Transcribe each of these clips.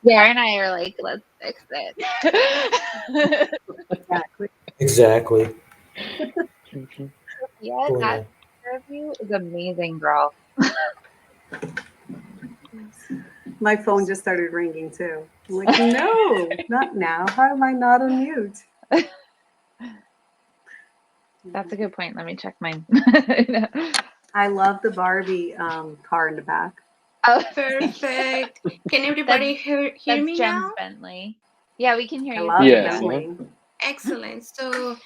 Sarah and I are like, let's fix it. Exactly. Exactly. Yeah, Cool, that man. interview is amazing, girl. My phone just started ringing too. I'm like, no, not now. How am I not on mute? That's a good point. Let me check mine. I love the Barbie car in the back. Oh, Perfect. Can that's everybody hear that's me Jem's now? Bentley. Yeah, we can hear I you love fine it, Yes. now. Uh-huh. Bentley. Excellent. So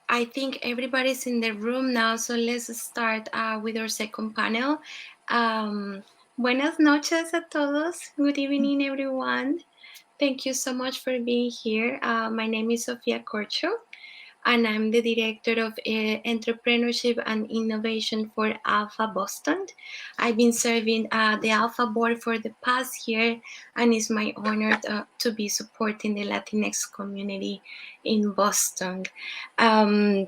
I think everybody's in the room now. So let's start with our second panel. Um, Buenas noches a todos. Good evening, everyone. Thank you so much for being here. My name is Sofia Corcho, and I'm the Director of Entrepreneurship and Innovation for ALPFA Boston. I've been serving the ALPFA board for the past year, and it's my honor to be supporting the Latinx community in Boston. Um,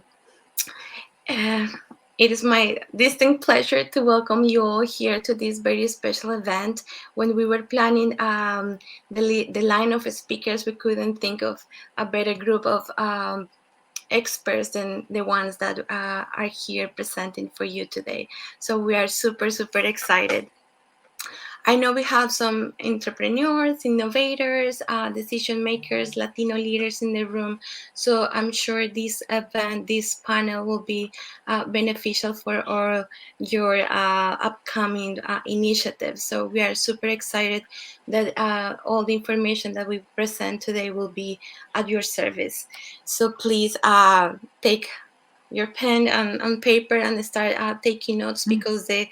uh, it is my distinct pleasure to welcome you all here to this very special event. When we were planning the line of speakers, we couldn't think of a better group of experts than the ones that are here presenting for you today. So we are super, super excited. I know we have some entrepreneurs, innovators, decision makers, Latino leaders in the room. So I'm sure this event, this panel will be beneficial for all your upcoming initiatives. So we are super excited that all the information that we present today will be at your service. So please take your pen and paper and start taking notes, because the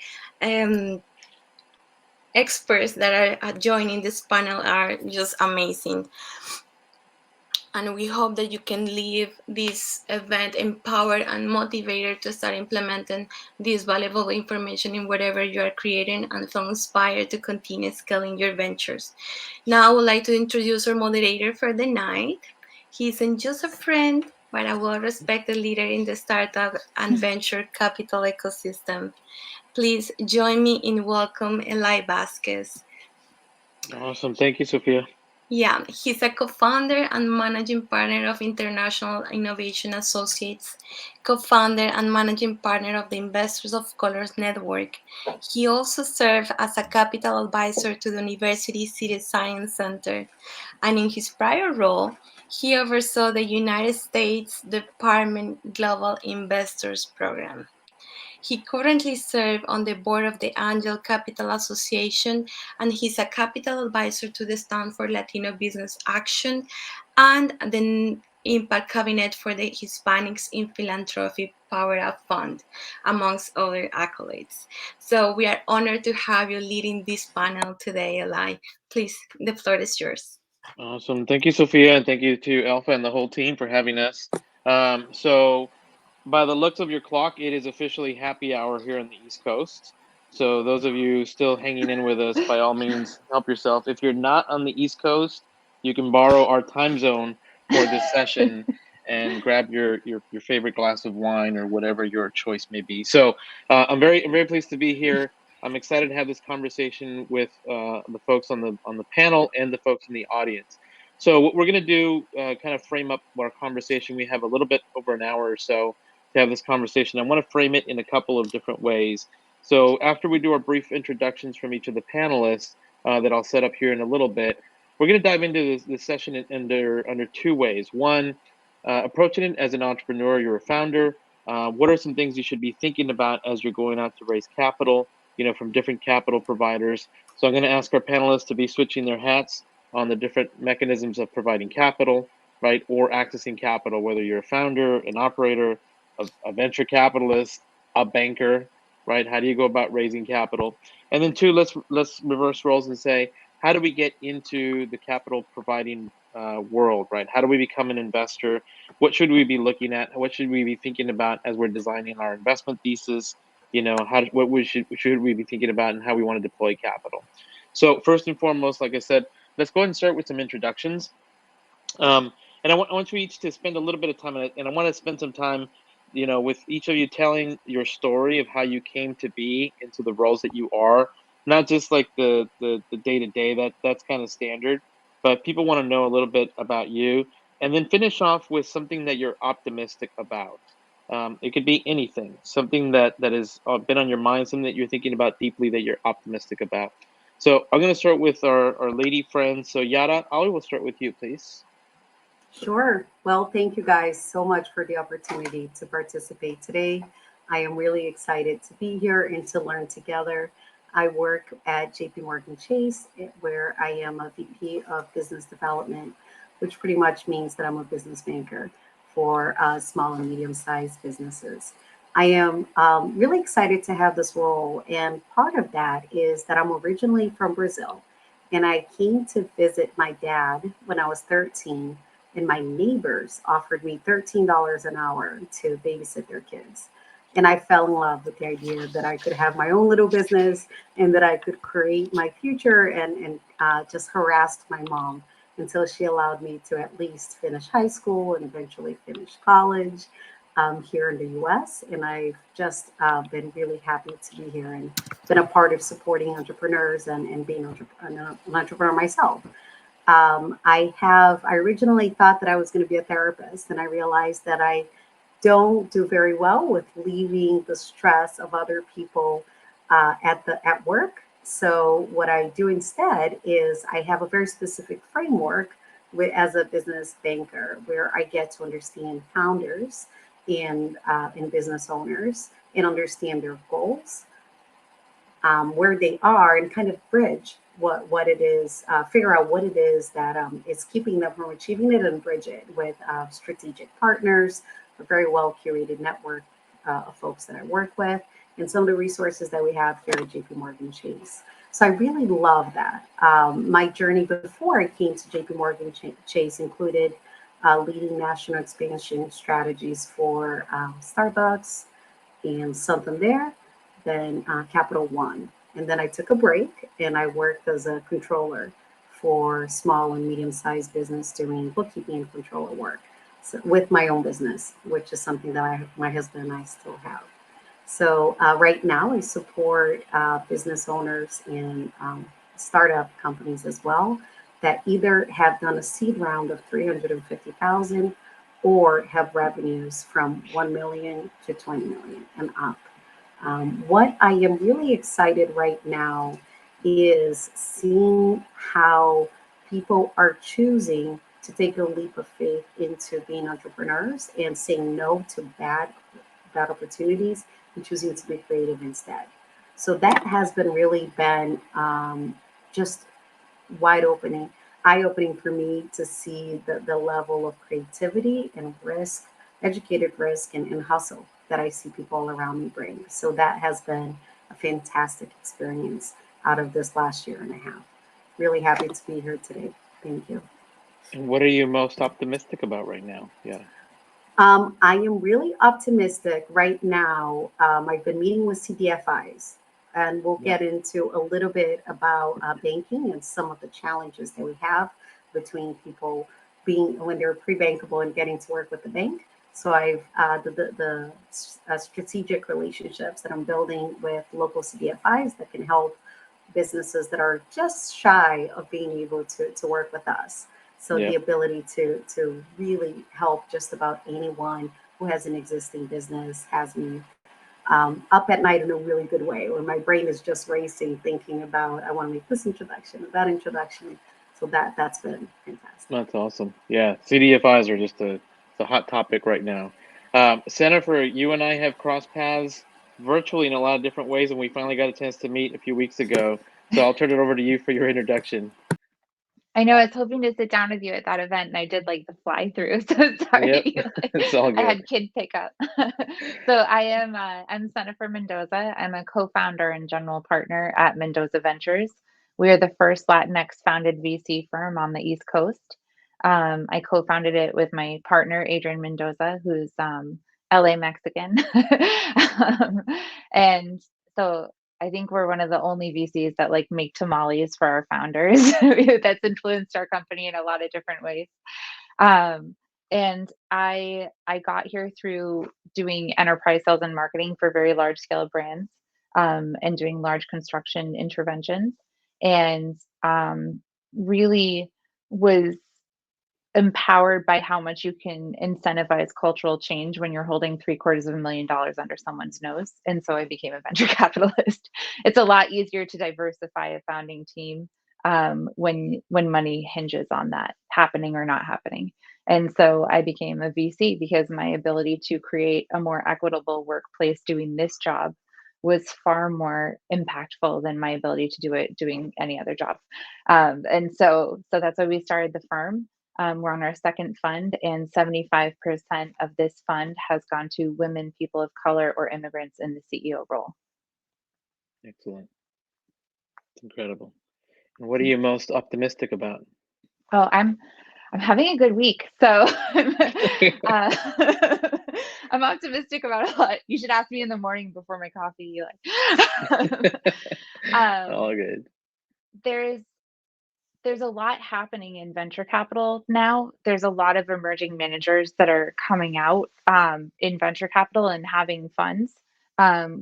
experts that are joining this panel are just amazing. And we hope that you can leave this event empowered and motivated to start implementing this valuable information in whatever you are creating, and feel inspired to continue scaling your ventures. Now I would like to introduce our moderator for the night. He isn't just a friend, but a well-respected leader in the startup and venture capital ecosystem. Please join me in welcome Eli Vasquez. Awesome. Thank you, Sophia. Yeah, he's a co-founder and managing partner of International Innovation Associates, co-founder and managing partner of the Investors of Colors Network. He also served as a capital advisor to the University City Science Center, and in his prior role, he oversaw the United States Department Global Investors Program. He currently serves on the board of the Angel Capital Association, and he's a capital advisor to the Stanford Latino Business Action and the Impact Cabinet for the Hispanics in Philanthropy Power Up Fund, amongst other accolades. So we are honored to have you leading this panel today, Eli. Please, the floor is yours. Awesome. Thank you, Sophia, and thank you to Alpha and the whole team for having us. So by the looks of your clock, it is officially happy hour here on the East Coast. So those of you still hanging in with us, by all means, help yourself. If you're not on the East Coast, you can borrow our time zone for this session and grab your favorite glass of wine or whatever your choice may be. So I'm very pleased to be here. I'm excited to have this conversation with the folks on the panel and the folks in the audience. So what we're going to do, kind of frame up our conversation. We have a little bit over an hour or so to have this conversation. I want to frame it in a couple of different ways. So after we do our brief introductions from each of the panelists that I'll set up here in a little bit, we're going to dive into this session under two ways. One, approaching it as an entrepreneur, you're a founder. What are some things you should be thinking about as you're going out to raise capital, from different capital providers? So I'm going to ask our panelists to be switching their hats on the different mechanisms of providing capital, right, or accessing capital, whether you're a founder, an operator, a venture capitalist, a banker, right? How do you go about raising capital? And then two, let's reverse roles and say, how do we get into the capital providing world, right? How do we become an investor? What should we be looking at? What should we be thinking about as we're designing our investment thesis? What should we be thinking about, and how we want to deploy capital? So first and foremost, like I said, let's go ahead and start with some introductions. And I want you each to spend a little bit of time, and I want to spend some time, with each of you telling your story of how you came to be into the roles that you are, not just like the day to day. That's kind of standard, but people want to know a little bit about you, and then finish off with something that you're optimistic about. It could be anything, something that has been on your mind, something that you're thinking about deeply that you're optimistic about. So I'm going to start with our lady friends. So Yara, I will start with you, please. Sure. Well, thank you guys so much for the opportunity to participate today. I am really excited to be here and to learn together. I work at JP Morgan Chase, where I am a VP of Business Development, which pretty much means that I'm a business banker for small and medium sized businesses. I am really excited to have this role. And part of that is that I'm originally from Brazil. And I came to visit my dad when I was 13, and my neighbors offered me $13 an hour to babysit their kids. And I fell in love with the idea that I could have my own little business and that I could create my future, and just harassed my mom until she allowed me to at least finish high school and eventually finish college here in the US. And I've just been really happy to be here and been a part of supporting entrepreneurs and being an entrepreneur myself. I originally thought that I was going to be a therapist, and I realized that I don't do very well with leaving the stress of other people at work. So what I do instead is I have a very specific framework as a business banker, where I get to understand founders and business owners and understand their goals, where they are, and kind of bridge what it is, figure out what it is that is keeping them from achieving it, and bridge it with strategic partners, a very well curated network of folks that I work with, and some of the resources that we have here at JP Morgan Chase. So I really love that. My journey before I came to JP Morgan Chase included leading national expansion strategies for Starbucks and Santander, then Capital One. And then I took a break and I worked as a controller for small and medium sized business, doing bookkeeping and controller work, so, with my own business, which is something that my husband and I still have. So right now I support business owners and startup companies as well, that either have done a seed round of 350,000 or have revenues from 1 million to 20 million and up. What I am really excited right now is seeing how people are choosing to take a leap of faith into being entrepreneurs and saying no to bad opportunities and choosing to be creative instead. So that has been just wide opening, eye opening for me to see the level of creativity and risk, educated risk, and hustle that I see people all around me bring. So that has been a fantastic experience out of this last year and a half. Really happy to be here today. Thank you. And what are you most optimistic about right now? Yeah. I am really optimistic right now. I've been meeting with CDFIs, and we'll Yeah. get into a little bit about banking and some of the challenges that we have between people being when they're pre-bankable and getting to work with the bank. So I've the strategic relationships that I'm building with local CDFIs that can help businesses that are just shy of being able to work with us. So Yeah. the ability to really help just about anyone who has an existing business has me up at night in a really good way, where my brain is just racing, thinking about I want to make this introduction, that introduction. So that's been fantastic. That's awesome. Yeah, CDFIs are just it's a hot topic right now. Jennifer, you and I have crossed paths virtually in a lot of different ways, and we finally got a chance to meet a few weeks ago. So I'll turn it over to you for your introduction. I know I was hoping to sit down with you at that event, and I did like the fly through. So Yep, sorry, it's all I good. had kid pickup. So I'm Jennifer Mendoza. I'm a co-founder and general partner at Mendoza Ventures. We are the first Latinx founded VC firm on the East Coast. I co-founded it with my partner Adrian Mendoza, who's LA Mexican, um, and so I think we're one of the only VCs that like make tamales for our founders. That's influenced our company in a lot of different ways. Um, and I got here through doing enterprise sales and marketing for very large scale brands, and doing large construction interventions, and really was empowered by how much you can incentivize cultural change when you're holding $750,000 under someone's nose. And so I became a venture capitalist. It's a lot easier to diversify a founding team when money hinges on that happening or not happening. And so I became a VC because my ability to create a more equitable workplace doing this job was far more impactful than my ability to do it doing any other job. And so that's why we started the firm. We're on our second fund, and 75% of this fund has gone to women, people of color, or immigrants in the CEO role. Excellent. It's incredible. And what are you most optimistic about? Oh, I'm having a good week, so uh, I'm optimistic about a lot. You should ask me in the morning before my coffee. All good. There's a lot happening in venture capital now. There's a lot of emerging managers that are coming out in venture capital and having funds,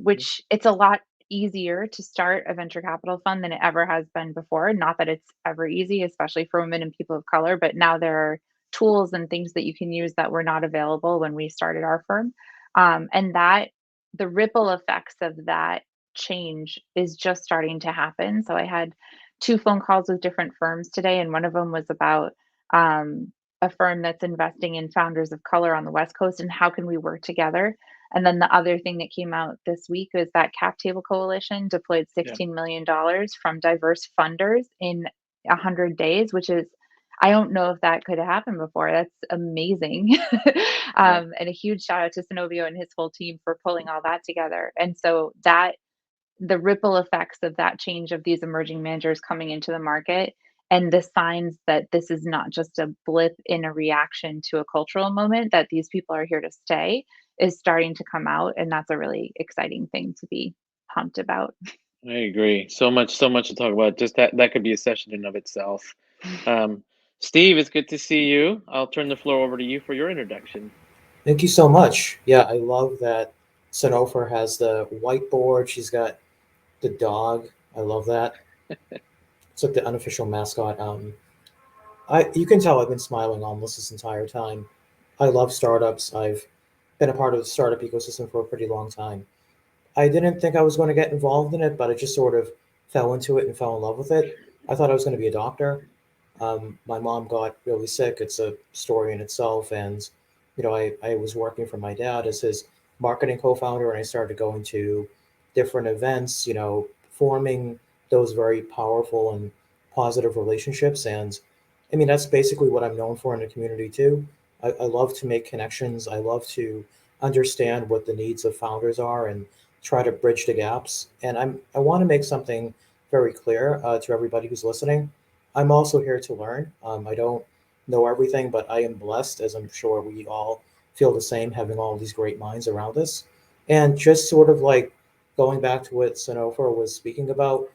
which it's a lot easier to start a venture capital fund than it ever has been before. Not that it's ever easy, especially for women and people of color, but now there are tools and things that you can use that were not available when we started our firm. And that the ripple effects of that change is just starting to happen. So I had two phone calls with different firms today, and one of them was about a firm that's investing in founders of color on the West Coast and how can we work together. And then the other thing that came out this week is that Cap Table Coalition deployed $16 million from diverse funders in 100 days, which is, I don't know if that could happen before. That's amazing. And a huge shout out to Synovio and his whole team for pulling all that together. And so that the ripple effects of that change of these emerging managers coming into the market and the signs that this is not just a blip in a reaction to a cultural moment, that these people are here to stay, is starting to come out. And that's a really exciting thing to be pumped about. I agree. So much to talk about. Just that could be a session in of itself. Steve, it's good to see you. I'll turn the floor over to you for your introduction. Thank you so much. Yeah, I love that Sanofer has the whiteboard. She's got the dog. I love that. It's like the unofficial mascot. You can tell I've been smiling almost this entire time. I love startups. I've been a part of the startup ecosystem for a pretty long time. I didn't think I was going to get involved in it, but I just sort of fell into it and fell in love with it. I thought I was going to be a doctor. My mom got really sick. It's a story in itself. And, I was working for my dad as his marketing co-founder, and I started going to different events, forming those very powerful and positive relationships. And I mean, that's basically what I'm known for in the community too. I love to make connections. I love to understand what the needs of founders are and try to bridge the gaps. And I want to make something very clear to everybody who's listening. I'm also here to learn. I don't know everything, but I am blessed, as I'm sure we all feel the same, having all these great minds around us. And just sort of like going back to what Sanofer was speaking about,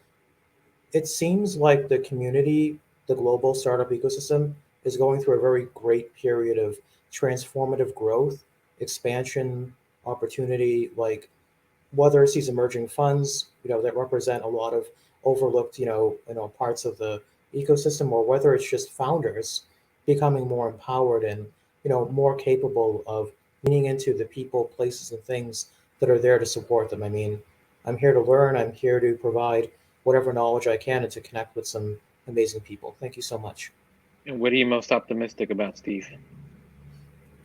it seems like the community, the global startup ecosystem, is going through a very great period of transformative growth, expansion, opportunity. Like whether it's these emerging funds, that represent a lot of overlooked, parts of the ecosystem, or whether it's just founders becoming more empowered and, more capable of leaning into the people, places, and things that are there to support them. I mean, I'm here to learn. I'm here to provide whatever knowledge I can and to connect with some amazing people. Thank you so much. And what are you most optimistic about, Steve?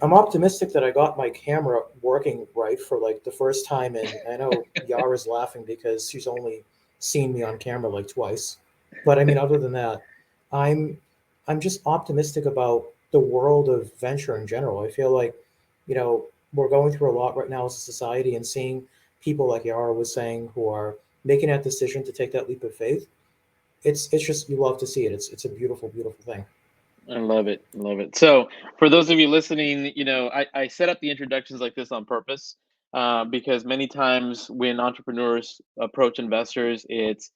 I'm optimistic that I got my camera working right for like the first time, and I know Yara's laughing because she's only seen me on camera like twice. But I mean, other than that, I'm I'm just optimistic about the world of venture in general. I feel like, we're going through a lot right now as a society, and seeing people like Yara was saying who are making that decision to take that leap of faith. It's just you love to see it. It's a beautiful, beautiful thing. I love it. Love it. So, for those of you listening, I set up the introductions like this on purpose because many times when entrepreneurs approach investors, it's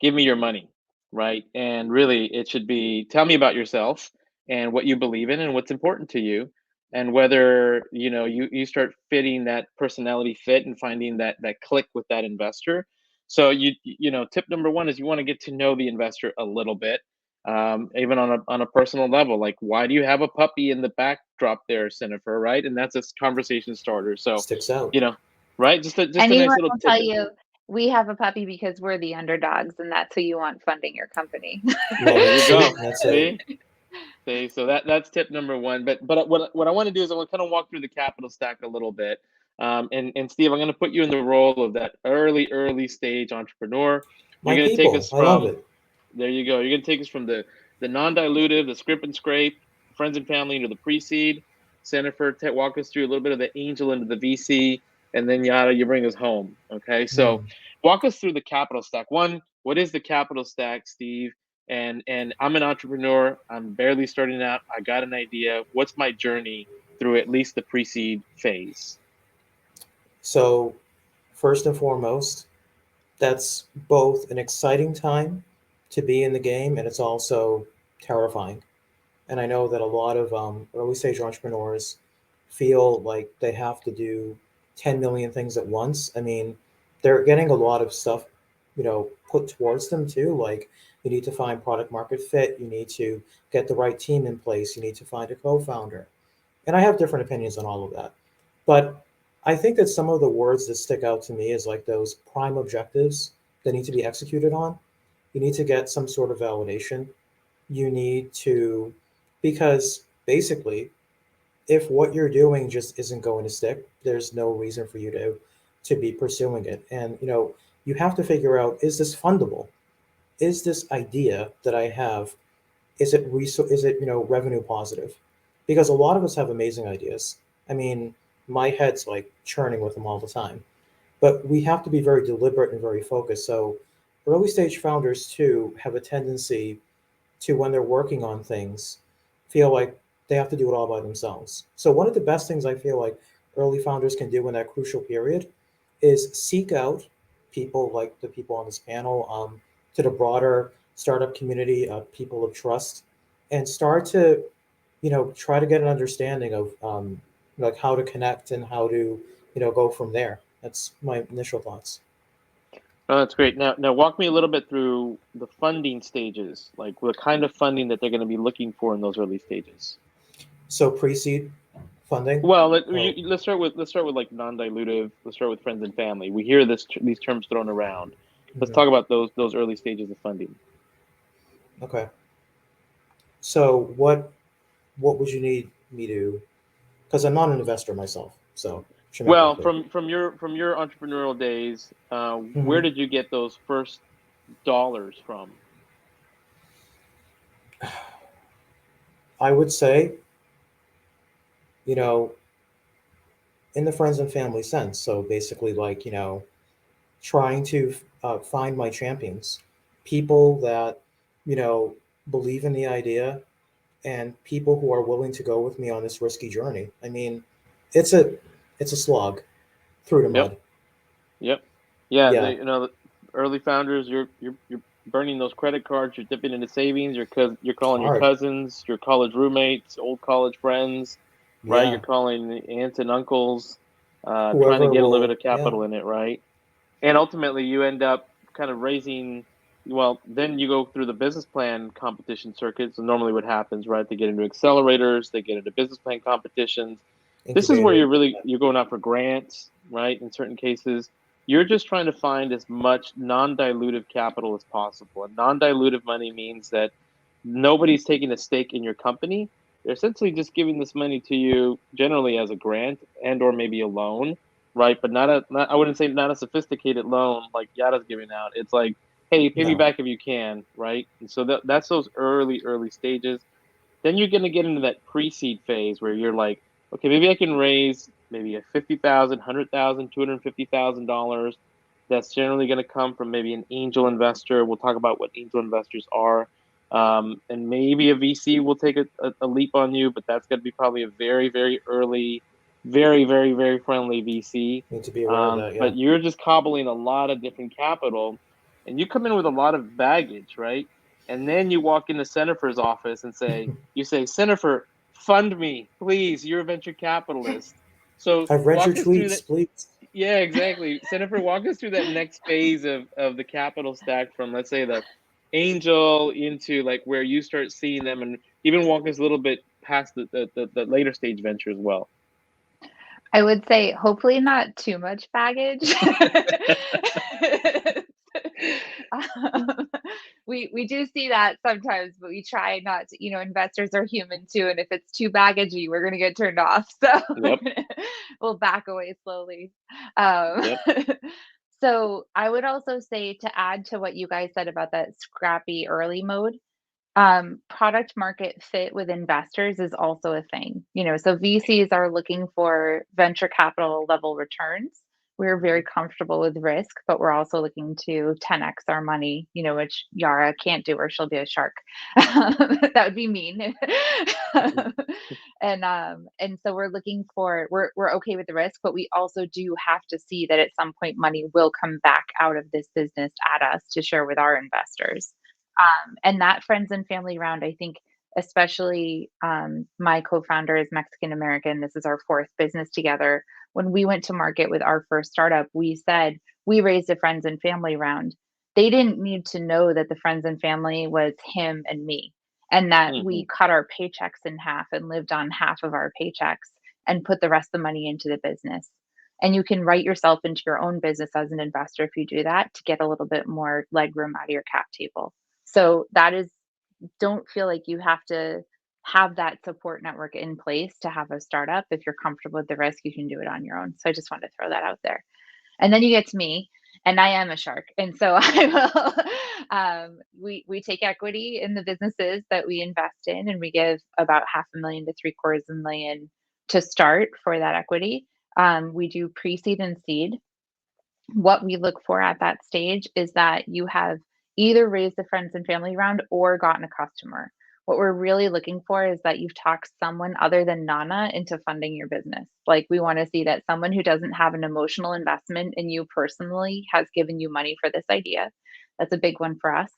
give me your money, right? And really, it should be tell me about yourself and what you believe in and what's important to you, and whether you start fitting that personality fit and finding that click with that investor. So tip number one is you want to get to know the investor a little bit. even on a personal level. Like, why do you have a puppy in the backdrop there, Jennifer? Right, and that's a conversation starter. So, Sticks out. you know, right? Just a nice Anyone little will tell tidbit. you we have a puppy because we're the underdogs, and that's who you want funding your company. Love There it. you See, go. that's it. See, so that's tip number one. But what I want to do is I want to kind of walk through the capital stack a little bit. And Steve, I'm going to put you in the role of that early stage entrepreneur. You're My going to take us people, I love from it. there. You go. You're going to take us from the non-dilutive, the script and scrape, friends and family into the pre-seed. Jennifer, walk us through a little bit of the angel into the VC, and then Yada, you bring us home. Okay, so Mm. walk us through the capital stack. One, what is the capital stack, Steve? And I'm an entrepreneur. I'm barely starting out. I got an idea. What's my journey through at least the pre-seed phase? So, first and foremost, that's both an exciting time to be in the game and it's also terrifying. And I know that a lot of early stage entrepreneurs feel like they have to do 10 million things at once. I mean, they're getting a lot of stuff, put towards them too. Like you need to find product market fit, you need to get the right team in place, you need to find a co-founder. And I have different opinions on all of that. But I think that some of the words that stick out to me is like those prime objectives that need to be executed on. You need to get some sort of validation. You need to, because basically, if what you're doing just isn't going to stick, there's no reason for you to be pursuing it. And you have to figure out, is this fundable? Is this idea that I have, is it revenue positive? Because a lot of us have amazing ideas. I mean, my head's like churning with them all the time. But we have to be very deliberate and very focused. So early stage founders too have a tendency to, when they're working on things, feel like they have to do it all by themselves. So one of the best things I feel like early founders can do in that crucial period is seek out people like the people on this panel, to the broader startup community, people of trust, and start to, try to get an understanding of like how to connect and how to, go from there. That's my initial thoughts. Oh, that's great. Now walk me a little bit through the funding stages, like what kind of funding that they're going to be looking for in those early stages. So pre-seed funding. Well, Oh, let's start with like non-dilutive. Let's start with friends and family. We hear these terms thrown around. Let's mhm. talk about those early stages of funding. Okay. So what would you need me to? Because I'm not an investor myself, so should make that Well, clear. from your entrepreneurial days, where Hmm. did you get those first dollars from? I would say, you know, in the friends and family sense. So basically, like, trying to find my champions, people that, you know, believe in the idea and people who are willing to go with me on this risky journey. I mean, it's a it's a slog through the Yep. mud. Yep. Yeah, Yeah, the early founders, you're burning those credit cards, you're dipping into savings, you're calling your hard. cousins, your college roommates, old college friends, right? You're Yeah, calling aunts and uncles, trying to whoever get a little bit will. of Yeah, capital in it, right? And ultimately, you end up kind of raising. Well, then you go through the business plan competition circuits. And normally, what happens, right? They get into accelerators, they get into business plan competitions. This is where incubator. you're going out for grants, right? In certain cases, you're just trying to find as much non-dilutive capital as possible. And non-dilutive money means that nobody's taking a stake in your company. They're essentially just giving this money to you generally as a grant and or maybe a loan, right? But not I wouldn't say not a sophisticated loan like Yada's giving out. It's like, hey, pay me No. back if you can, right? And so that's those early stages. Then you're gonna get into that pre-seed phase where you're like, okay, maybe I can raise maybe a $50,000, $100,000, $250,000. That's generally going to come from maybe an angel investor. We'll talk about what angel investors are. And maybe a VC will take a leap on you, but that's going to be probably a very, very early, very, very, very friendly VC. Need to be aware of that. Yeah. But you're just cobbling a lot of different capital, and you come in with a lot of baggage, right? And then you walk into Senator's office and you say, Senator, fund me, please. You're a venture capitalist. So I've read your walk us through that. tweets, please. Yeah, exactly. Senator, walk us through that next phase of the capital stack from, let's say, the angel into like where you start seeing them, and even walk us a little bit past the later stage venture as well? I would say hopefully not too much baggage. Um, we do see that sometimes, but we try not to, investors are human too, and if it's too baggagey, we're gonna get turned off. So Yep. we'll back away slowly. Um, Yep. so I would also say, to add to what you guys said about that scrappy early mode, product market fit with investors is also a thing. So VCs are looking for venture capital level returns. We're very comfortable with risk, but we're also looking to 10x our money, which Yara can't do, or she'll be a shark. That would be mean. And so we're okay with the risk, but we also do have to see that at some point money will come back out of this business at us to share with our investors. And that friends and family round, I think, especially my co-founder is Mexican American. This is our fourth business together. When we went to market with our first startup, we said we raised a friends and family round. They didn't need to know that the friends and family was him and me, and that Hmm. we cut our paychecks in half and lived on half of our paychecks and put the rest of the money into the business. And you can write yourself into your own business as an investor if you do that, to get a little bit more leg room out of your cap table. So don't feel like you have to have that support network in place to have a startup. If you're comfortable with the risk, you can do it on your own. So I just wanted to throw that out there. And then you get to me, and I am a shark. And so we take equity in the businesses that we invest in, and we give about 500,000 to 750,000 to start for that equity. We do pre-seed and seed. What we look for at that stage is that you have either raised a friends and family round or gotten a customer. What we're really looking for is that you've talked someone other than Nana into funding your business. Like, we want to see that someone who doesn't have an emotional investment in you personally has given you money for this idea. That's a big one for us.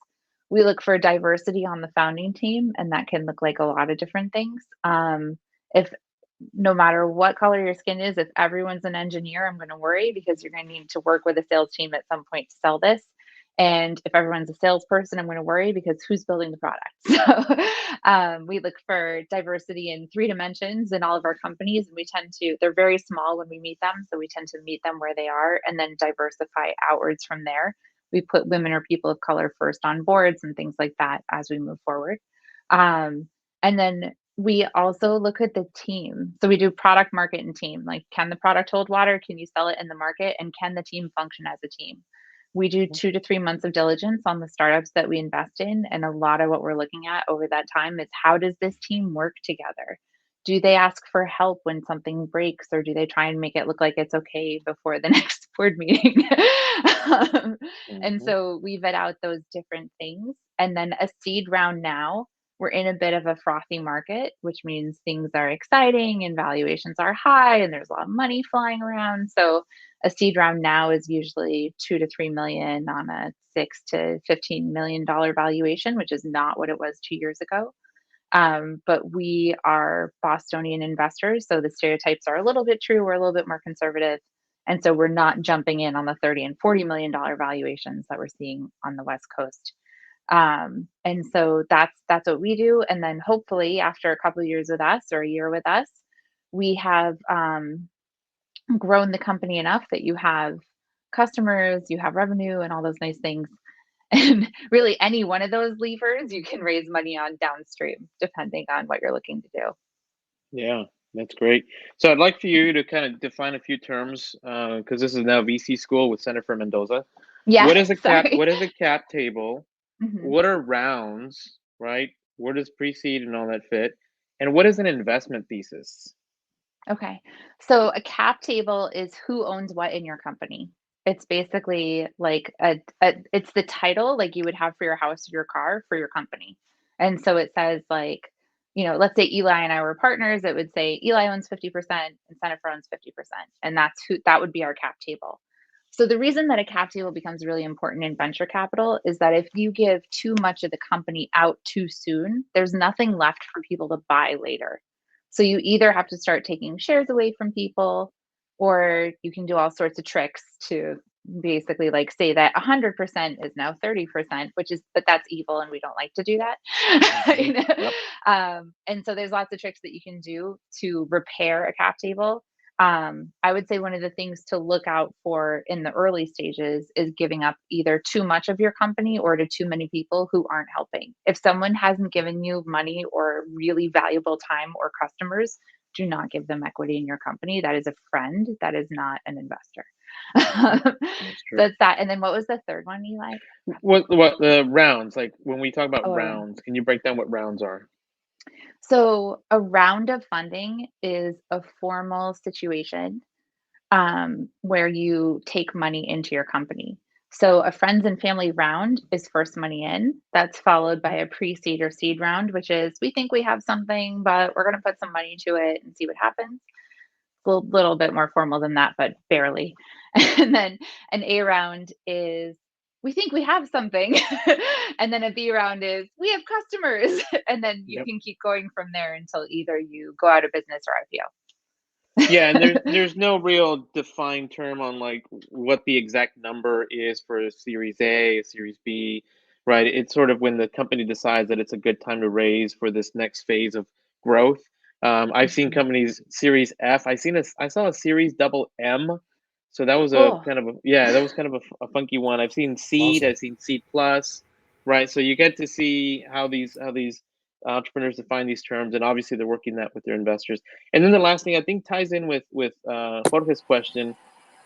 We look for diversity on the founding team, and that can look like a lot of different things. If No matter what color your skin is, if everyone's an engineer, I'm going to worry, because you're going to need to work with a sales team at some point to sell this. And if everyone's a salesperson, I'm going to worry, because who's building the product? So we look for diversity in 3 dimensions in all of our companies. And they're very small when we meet them. So we tend to meet them where they are and then diversify outwards from there. We put women or people of color first on boards and things like that as we move forward. And then we also look at the team. So we do product, market, and team. Like, can the product hold water? Can you sell it in the market? And can the team function as a team? We do 2 to 3 months of diligence on the startups that we invest in. And a lot of what we're looking at over that time is, how does this team work together? Do they ask for help when something breaks, or do they try and make it look like it's okay before the next board meeting? And Hmm. so we vet out those different things. And then a seed round now, we're in a bit of a frothy market, which means things are exciting and valuations are high and there's a lot of money flying around. So a seed round now is usually 2 to 3 million on a 6 to $15 million valuation, which is not what it was 2 years ago. But we are Bostonian investors, so the stereotypes are a little bit true. We're a little bit more conservative. And so we're not jumping in on the 30 and $40 million valuations that we're seeing on the West Coast. And so that's what we do. And then hopefully after a couple of years with us, or a year with us, we have grown the company enough that you have customers, you have revenue, and all those nice things. And really, any one of those levers you can raise money on downstream, depending on what you're looking to do. Yeah, that's great. So I'd like for you to kind of define a few terms, because this is now VC school with Center for Mendoza. Yeah, What is a cap? sorry. What is a cap table? Mhm. What are rounds? Right? Where does pre-seed and all that fit? And what is an investment thesis? Okay. So a cap table is who owns what in your company. It's basically like it's the title like you would have for your house or your car for your company. And so it says, like, let's say Eli and I were partners, it would say Eli owns 50% and Jennifer owns 50%. And that would be our cap table. So the reason that a cap table becomes really important in venture capital is that if you give too much of the company out too soon, there's nothing left for people to buy later. So you either have to start taking shares away from people, or you can do all sorts of tricks to basically like say that 100% is now 30%, but that's evil and we don't like to do that. You know? Yep. And so there's lots of tricks that you can do to repair a cap table. I would say one of the things to look out for in the early stages is giving up either too much of your company or to too many people who aren't helping. If someone hasn't given you money or really valuable time or customers, do not give them equity in your company. That is a friend, that is not an investor. That's true. That's that. And then what was the third one, Eli? What the rounds, like when we talk about Oh, rounds, can you break down what rounds are? so a round of funding is a formal situation where you take money into your company. So a friends and family round is first money in. That's followed by a pre-seed or seed round, which is we think we have something, but we're going to put some money to it and see what happens. A little bit more formal than that, but barely. And then an A round is we think we have something. And then a B round is we have customers. And then you Yep. can keep going from there until either you go out of business or IPO. Yeah, and there's no real defined term on like what the exact number is for a Series A, a Series B, right? It's sort of when the company decides that it's a good time to raise for this next phase of growth. I've seen Mhm. companies Series F. I saw a Series double M, so that was a Oh, kind of a yeah, that was kind of a funky one. I've seen Seed, Awesome. I've seen Seed Plus, right? So you get to see how these entrepreneurs define these terms, and obviously they're working that with their investors. And then the last thing I think ties in with Jorge's question,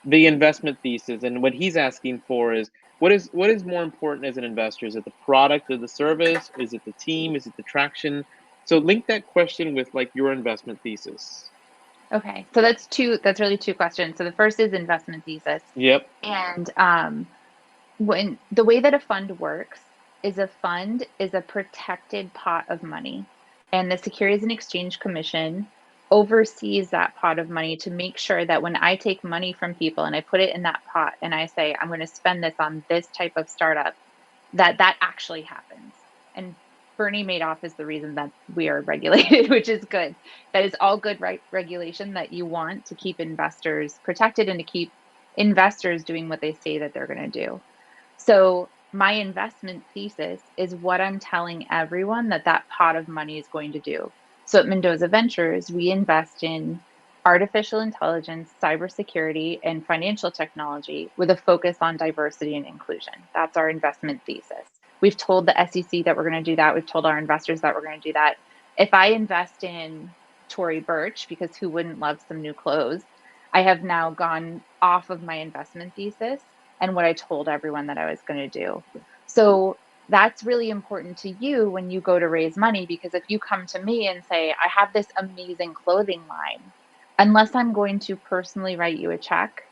the investment thesis, and what he's asking for is what is more important as an investor? Is it the product or the service? Is it the team? Is it the traction? So link that question with like your investment thesis. okay. So that's really two questions. So the first is investment thesis. Yep. And when the way that a fund works is a fund is a protected pot of money, and the Securities and Exchange Commission oversees that pot of money to make sure that when I take money from people and I put it in that pot and I say I'm going to spend this on this type of startup, that actually happens. And Bernie Madoff is the reason that we are regulated, which is good. That is all good regulation that you want to keep investors protected and to keep investors doing what they say that they're going to do. So my investment thesis is what I'm telling everyone that that pot of money is going to do. So at Mendoza Ventures, we invest in artificial intelligence, cybersecurity, and financial technology with a focus on diversity and inclusion. That's our investment thesis. We've told the SEC that we're going to do that. We've told our investors that we're going to do that. If I invest in Tory Burch, because who wouldn't love some new clothes, I have now gone off of my investment thesis and what I told everyone that I was going to do. So that's really important to you when you go to raise money, because if you come to me and say, I have this amazing clothing line, unless I'm going to personally write you a check,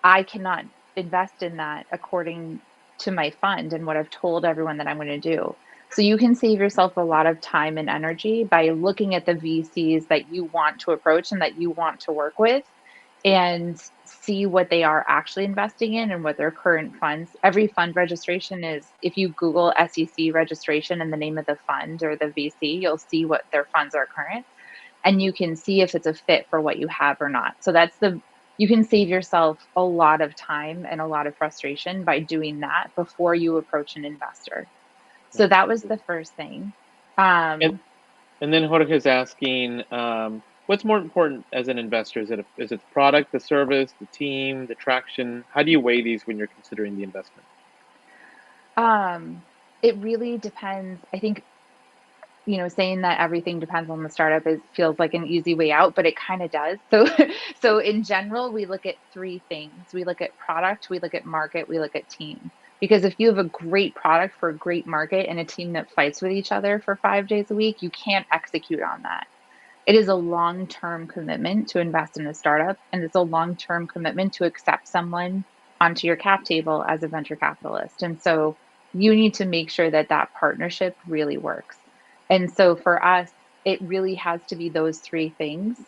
I cannot invest in that according to my fund and what I've told everyone that I'm going to do. So you can save yourself a lot of time and energy by looking at the VCs that you want to approach and that you want to work with and see what they are actually investing in and what their current funds. Every fund registration is, if you Google SEC registration and the name of the fund or the VC, you'll see what their funds are current, and you can see if it's a fit for what you have or not. So you can save yourself a lot of time and a lot of frustration by doing that before you approach an investor. So that was the first thing. And and then Jorge is asking, what's more important as an investor? Is it the product, the service, the team, the traction? How do you weigh these when you're considering the investment? It really depends. I think, saying that everything depends on the startup feels like an easy way out, but it kind of does. So in general, we look at three things. We look at product, we look at market, we look at team. Because if you have a great product for a great market and a team that fights with each other for 5 days a week, you can't execute on that. It is a long-term commitment to invest in a startup, and it's a long-term commitment to accept someone onto your cap table as a venture capitalist. And so you need to make sure that that partnership really works. And so for us, it really has to be those three things.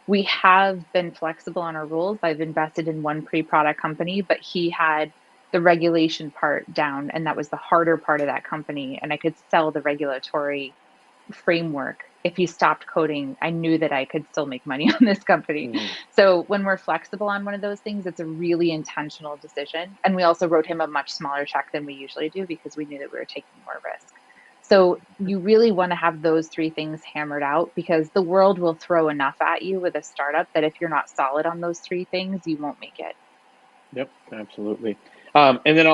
We have been flexible on our rules. I've invested in one pre-product company, but he had the regulation part down, and that was the harder part of that company. And I could sell the regulatory framework. If you stopped coding, I knew that I could still make money on this company. Mhm. So when we're flexible on one of those things, it's a really intentional decision. And we also wrote him a much smaller check than we usually do because we knew that we were taking more risk. So you really want to have those three things hammered out, because the world will throw enough at you with a startup that if you're not solid on those three things, you won't make it. Yep, absolutely. And then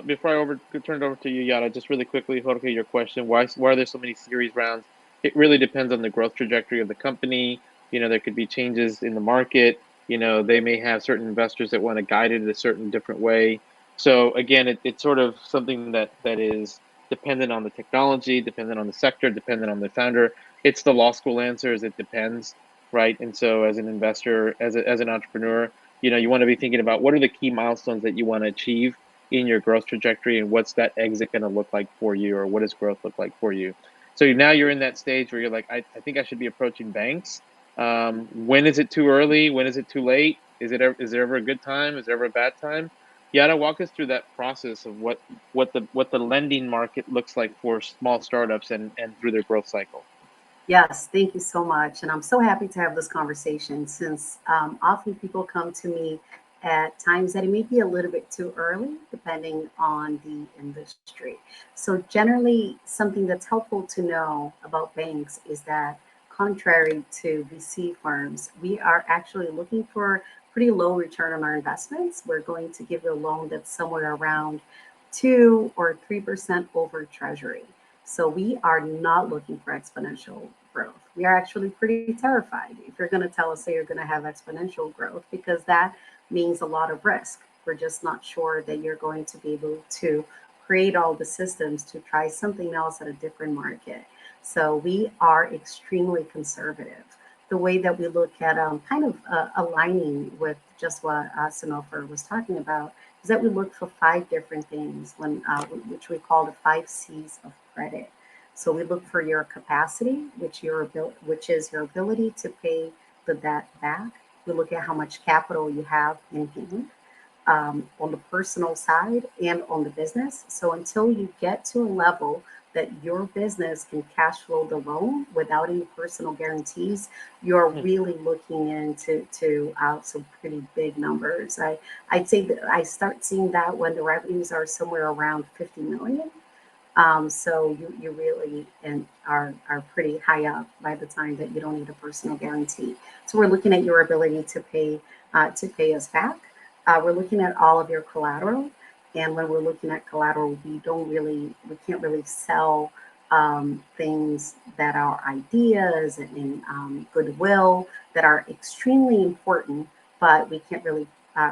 before turn it over to you, Yara, just really quickly, Jorge, your question: why are there so many series rounds? It really depends on the growth trajectory of the company. There could be changes in the market. They may have certain investors that want to guide it in a certain different way. So again, it's sort of something that is dependent on the technology, dependent on the sector, dependent on the founder. It's the law school answer, is it depends, right? And so as an investor, as an entrepreneur, you want to be thinking about what are the key milestones that you want to achieve in your growth trajectory, and what's that exit going to look like for you, or what does growth look like for you. So now you're in that stage where you're like, I think I should be approaching banks. When is it too early? When is it too late? Is there ever a good time? Is there ever a bad time? Yada, walk us through that process of what the lending market looks like for small startups and through their growth cycle. Yes, thank you so much. And I'm so happy to have this conversation, since often people come to me at times that it may be a little bit too early, depending on the industry. So, generally, something that's helpful to know about banks is that, contrary to VC firms, we are actually looking for pretty low return on our investments. We're going to give you a loan that's somewhere around 2 or 3% over treasury. So we are not looking for exponential growth. We are actually pretty terrified if you're going to tell us that you're going to have exponential growth, because that means a lot of risk. We're just not sure that you're going to be able to create all the systems to try something else at a different market. So we are extremely conservative. The way that we look at kind of aligning with just what Sanofer was talking about is that we look for 5 different things, which we call the 5 C's of credit. So we look for your capacity, which is your ability to pay the debt back. We look at how much capital you have in hand, on the personal side and on the business. So until you get to a level that your business can cash flow the loan without any personal guarantees, you're really looking into some pretty big numbers. I'd say that I start seeing that when the revenues are somewhere around 50 million. So you really are pretty high up by the time that you don't need a personal guarantee. So we're looking at your ability to pay us back. We're looking at all of your collateral. And when we're looking at collateral, we can't really sell things that are ideas and goodwill that are extremely important, but we can't really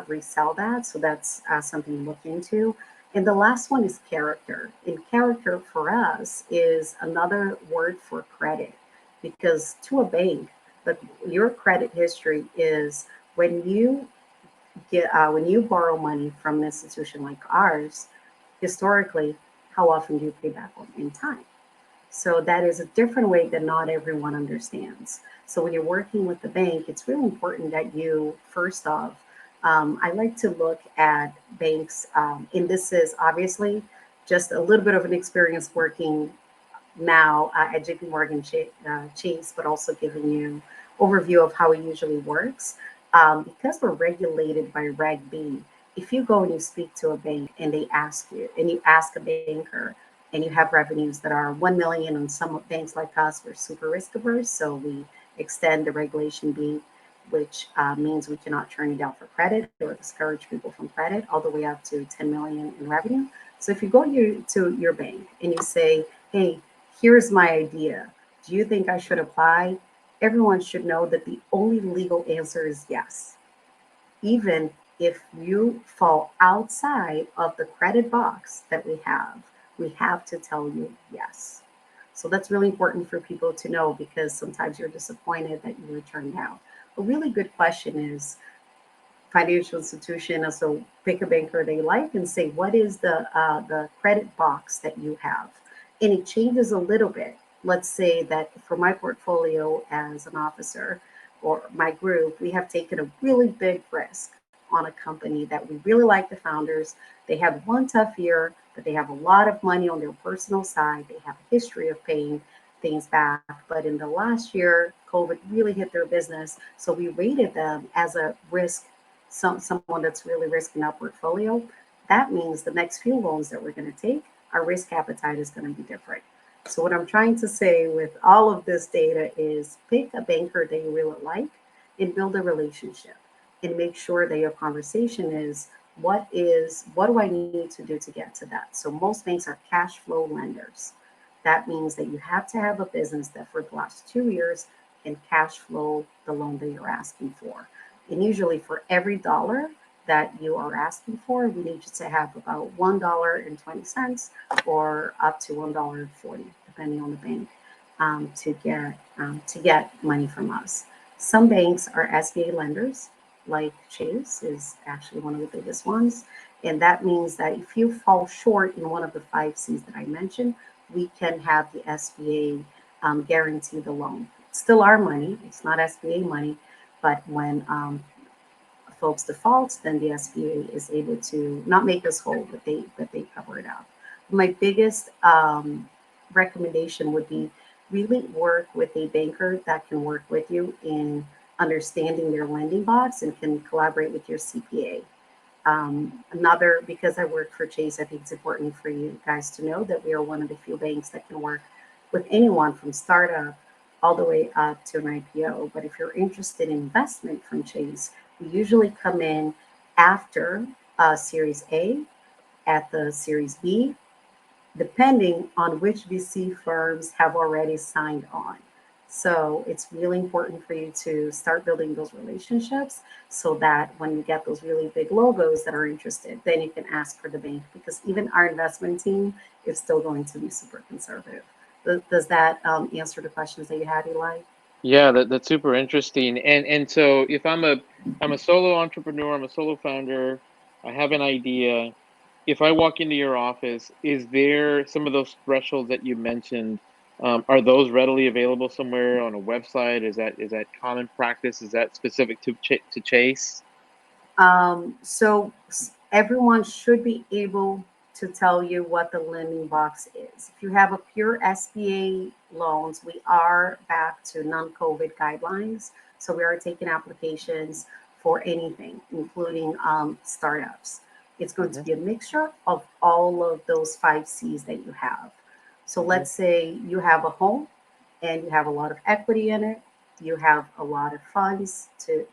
resell that. So that's something to look into. And the last one is character. And character for us is another word for credit, because to a bank, your credit history is when you borrow money from an institution like ours, historically, how often do you pay back in time? So that is a different way that not everyone understands. So when you're working with the bank, it's really important that you, first off, I like to look at banks, and this is obviously just a little bit of an experience working now at JP Morgan Chase, but also giving you overview of how it usually works. Because we're regulated by Reg B, if you go and you speak to a bank and they ask you, and you ask a banker, and you have revenues that are 1 million, and some banks like us, we're super risk averse, so we extend the regulation B, which means we cannot turn it down for credit or discourage people from credit, all the way up to 10 million in revenue. So if you go to your bank and you say, hey, here's my idea, do you think I should apply? Everyone should know that the only legal answer is yes. Even if you fall outside of the credit box that we have to tell you yes. So that's really important for people to know, because sometimes you're disappointed that you were turned down. A really good question is, financial institution, so pick a banker they like and say, what is the credit box that you have? And it changes a little bit. Let's say that for my portfolio as an officer or my group, we have taken a really big risk on a company that we really like the founders. They have one tough year, but they have a lot of money on their personal side. They have a history of paying things back. But in the last year, COVID really hit their business. So we rated them as a risk, someone that's really risking our portfolio. That means the next few loans that we're going to take, our risk appetite is going to be different. So what I'm trying to say with all of this data is pick a banker that you really like and build a relationship and make sure that your conversation is what do I need to do to get to that? So most banks are cash flow lenders. That means that you have to have a business that for the last 2 years can cash flow the loan that you're asking for. And usually for every dollar that you are asking for, we need you to have about $1.20 or up to $1.40, depending on the bank, to get money from us. Some banks are SBA lenders, like Chase is actually one of the biggest ones. And that means that if you fall short in one of the five C's that I mentioned, we can have the SBA guarantee the loan. It's still our money, it's not SBA money, but when folks default, then the SBA is able to not make us whole, but they cover it up. My biggest recommendation would be really work with a banker that can work with you in understanding their lending box and can collaborate with your CPA. Another, because I work for Chase, I think it's important for you guys to know that we are one of the few banks that can work with anyone from startup all the way up to an IPO. But if you're interested in investment from Chase, we usually come in after Series A, at the Series B, depending on which VC firms have already signed on. So it's really important for you to start building those relationships so that when you get those really big logos that are interested, then you can ask for the bank because even our investment team is still going to be super conservative. Does that answer the questions that you had, Eli? Yeah, that's super interesting. And so if I'm a solo entrepreneur, I'm a solo founder, I have an idea. If I walk into your office, is there some of those thresholds that you mentioned? Are those readily available somewhere on a website? Is that common practice? Is that specific to Chase? So everyone should be able to tell you what the lending box is. If you have a pure SBA loans, we are back to non-COVID guidelines. So we are taking applications for anything, including startups. It's going to Mhm. be a mixture of all of those five C's that you have. So Mhm. let's say you have a home and you have a lot of equity in it. You have a lot of funds to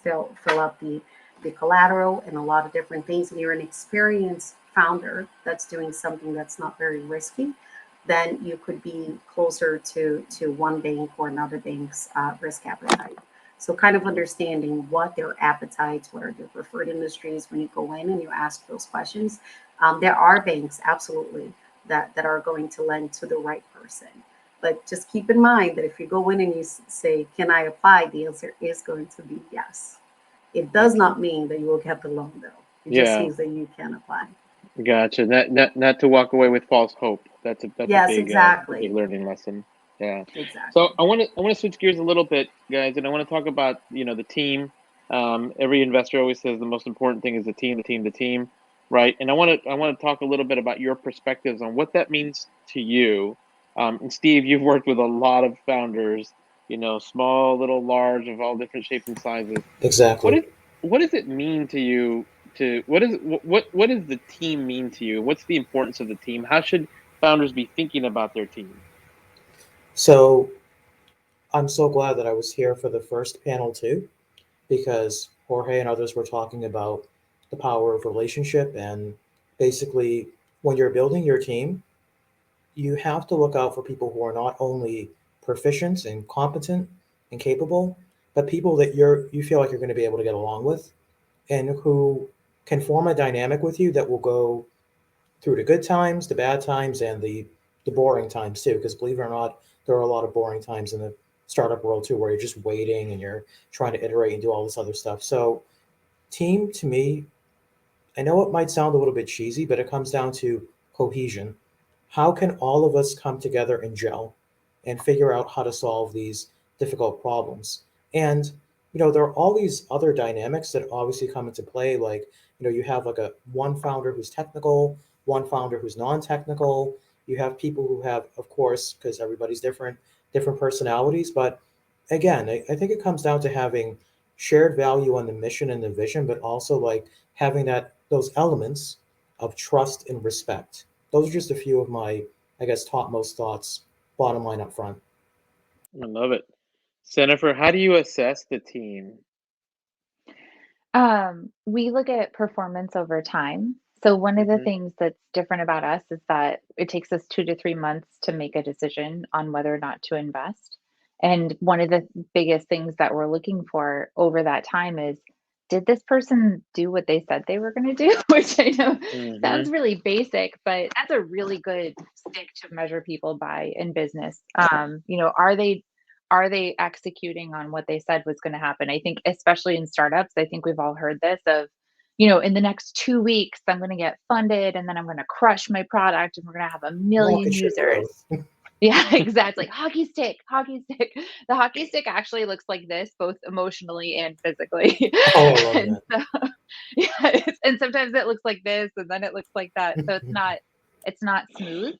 fill up the collateral and a lot of different things, and you're an experienced founder that's doing something that's not very risky, then you could be closer to one bank or another bank's risk appetite. So kind of understanding what their appetites, what are their preferred industries when you go in and you ask those questions. There are banks, absolutely, that are going to lend to the right person. But just keep in mind that if you go in and you say, can I apply? The answer is going to be yes. It does Gotcha. not mean that you will get the loan, though. It just Yeah, means that you can apply. gotcha. Not to walk away with false hope. That's a Yes, big exactly. learning lesson. Yeah. So Exactly. I want to switch gears a little bit, guys, and I want to talk about the team. Every investor always says the most important thing is the team, the team, the team, right? And I want to talk a little bit about your perspectives on what that means to you. And Steve, you've worked with a lot of founders, small, little, large, of all different shapes and sizes. What Exactly. is what does it mean to you to what does the team mean to you? What's the importance of the team? How should founders be thinking about their team? So I'm so glad that I was here for the first panel too, because Jorge and others were talking about the power of relationship. And basically, when you're building your team, you have to look out for people who are not only proficient and competent and capable, but people that you feel like you're going to be able to get along with and who can form a dynamic with you that will go through the good times, the bad times, and the boring times too. Because believe it or not, there are a lot of boring times in the startup world too, where you're just waiting and you're trying to iterate and do all this other stuff. So, team to me, I know it might sound a little bit cheesy, but it comes down to cohesion. How can all of us come together and gel and figure out how to solve these difficult problems? And there are all these other dynamics that obviously come into play. Like, you have like a one founder who's technical, one founder who's non-technical, You have people who have, of course, because everybody's different personalities. But again, I think it comes down to having shared value on the mission and the vision, but also like having those elements of trust and respect. Those are just a few of my, I guess, topmost thoughts, bottom line up front. I love it. Jennifer, how do you assess the team? We look at performance over time. So one of the Mhm. things that's different about us is that it takes us 2 to 3 months to make a decision on whether or not to invest. And one of the biggest things that we're looking for over that time is, did this person do what they said they were going to do? Which I know sounds Mhm. really basic, but that's a really good stick to measure people by in business. Are they executing on what they said was going to happen? I think, especially in startups, I think we've all heard this of, in the next 2 weeks, I'm going to get funded and then I'm going to crush my product and we're going to have a million Rocket ship users. growth. Yeah, exactly. Hockey stick, hockey stick. The hockey stick actually looks like this, both emotionally and physically. Oh, I love And so, yeah, and sometimes it looks like this and then it looks like that. So that. it's not smooth.